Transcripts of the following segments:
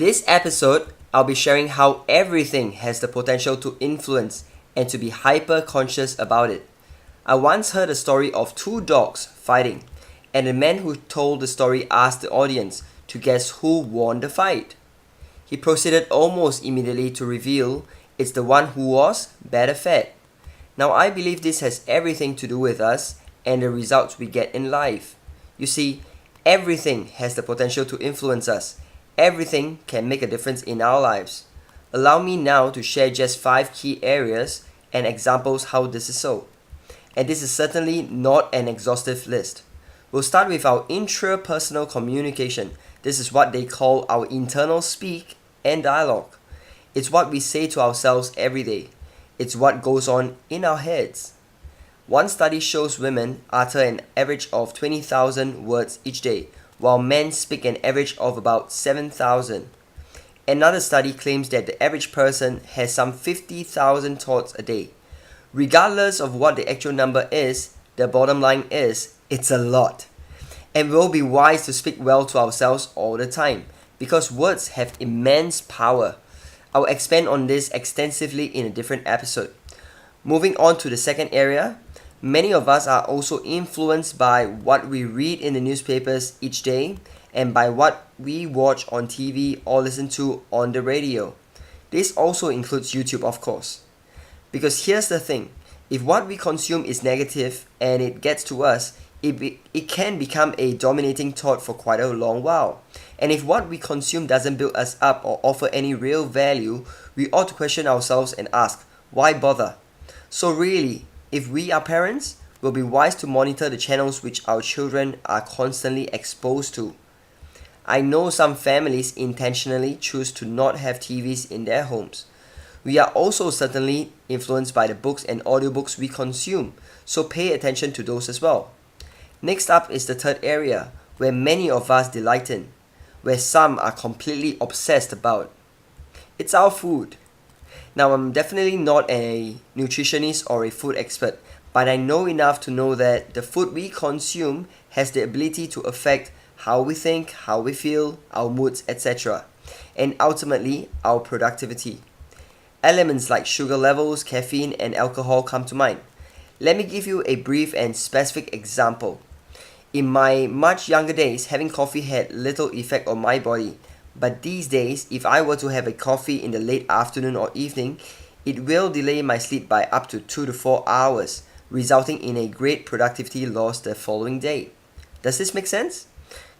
this episode, I'll be sharing how everything has the potential to influence and to be hyper conscious about it. I once heard a story of two dogs fighting, and the man who told the story asked the audience to guess who won the fight. He proceeded almost immediately to reveal it's the one who was better fed. Now, I believe this has everything to do with us and the results we get in life. You see, everything has the potential to influence us. Everything can make a difference in our lives. Allow me now to share just 5 key areas and examples how this is so. And this is certainly not an exhaustive list. We'll start with our intrapersonal communication. This is what they call our internal speak and dialogue. It's what we say to ourselves every day. It's what goes on in our heads. One study shows women utter an average of 20,000 words each day, while men speak an average of about 7,000. Another study claims that the average person has some 50,000 thoughts a day. Regardless of what the actual number is, the bottom line is, it's a lot. And we'll be wise to speak well to ourselves all the time, because words have immense power. I'll expand on this extensively in a different episode. Moving on to the second area, many of us are also influenced by what we read in the newspapers each day and by what we watch on TV or listen to on the radio. This also includes YouTube, of course. Because here's the thing, if what we consume is negative and it gets to us, it can become a dominating thought for quite a long while. And if what we consume doesn't build us up or offer any real value, we ought to question ourselves and ask, why bother? So really, if we are parents, we'll be wise to monitor the channels which our children are constantly exposed to. I know some families intentionally choose to not have TVs in their homes. We are also certainly influenced by the books and audiobooks we consume, so pay attention to those as well. Next up is the third area, where many of us delight in, where some are completely obsessed about. It's our food. Now, I'm definitely not a nutritionist or a food expert, but I know enough to know that the food we consume has the ability to affect how we think, how we feel, our moods, etc., and ultimately our productivity. Elements like sugar levels, caffeine, and alcohol come to mind. Let me give you a brief and specific example. In my much younger days, having coffee had little effect on my body. But these days, if I were to have a coffee in the late afternoon or evening, it will delay my sleep by up to 2 to 4 hours, resulting in a great productivity loss the following day. Does this make sense?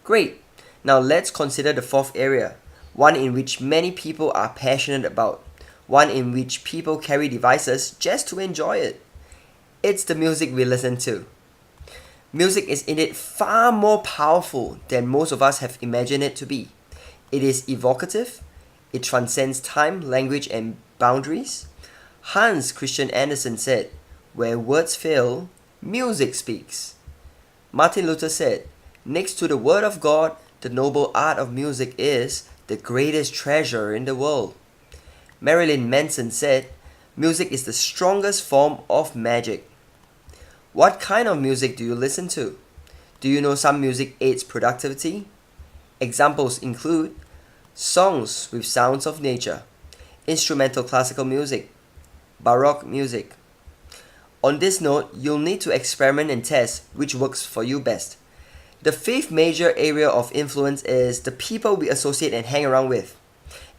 Great. Now let's consider the fourth area, one in which many people are passionate about, one in which people carry devices just to enjoy it. It's the music we listen to. Music is indeed far more powerful than most of us have imagined it to be. It is evocative, it transcends time, language, and boundaries. Hans Christian Andersen said, "Where words fail, music speaks." Martin Luther said, "Next to the word of God, the noble art of music is the greatest treasure in the world." Marilyn Manson said, "Music is the strongest form of magic." What kind of music do you listen to? Do you know some music aids productivity? Examples include songs with sounds of nature, instrumental classical music, baroque music. On this note, you'll need to experiment and test which works for you best. The fifth major area of influence is the people we associate and hang around with.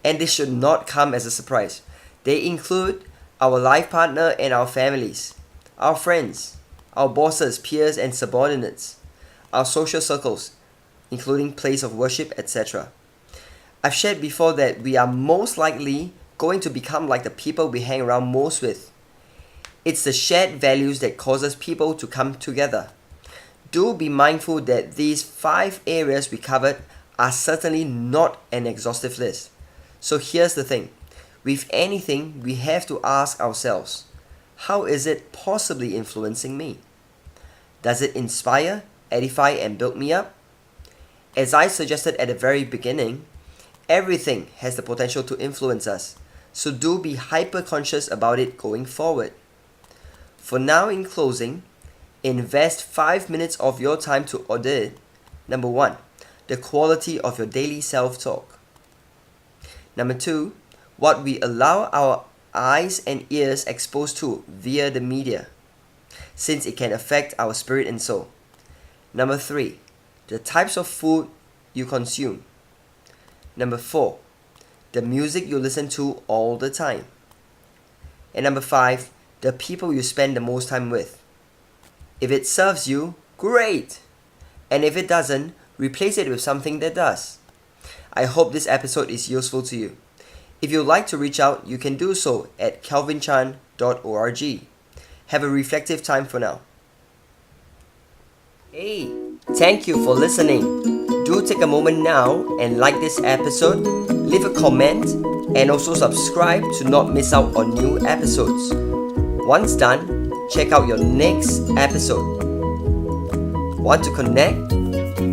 And this should not come as a surprise. They include our life partner and our families, our friends, our bosses, peers, and subordinates, our social circles, including place of worship, etc. I've shared before that we are most likely going to become like the people we hang around most with. It's the shared values that causes people to come together. Do be mindful that these 5 areas we covered are certainly not an exhaustive list. So here's the thing. With anything, we have to ask ourselves, how is it possibly influencing me? Does it inspire, edify, and build me up? As I suggested at the very beginning, everything has the potential to influence us, so do be hyper conscious about it going forward. For now, in closing, invest 5 minutes of your time to audit, number 1, the quality of your daily self-talk. Number 2, what we allow our eyes and ears exposed to via the media, since it can affect our spirit and soul. Number 3, the types of food you consume. Number 4, the music you listen to all the time. And number 5, the people you spend the most time with. If it serves you, great! And if it doesn't, replace it with something that does. I hope this episode is useful to you. If you'd like to reach out, you can do so at kelvinchan.org. Have a reflective time for now. Hey, thank you for listening. Do take a moment now and like this episode, leave a comment, and also subscribe to not miss out on new episodes. Once done, check out your next episode. Want to connect?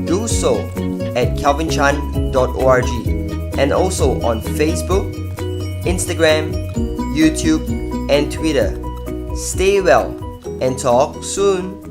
Do so at kelvinchan.org and also on Facebook, Instagram, YouTube, and Twitter. Stay well and talk soon.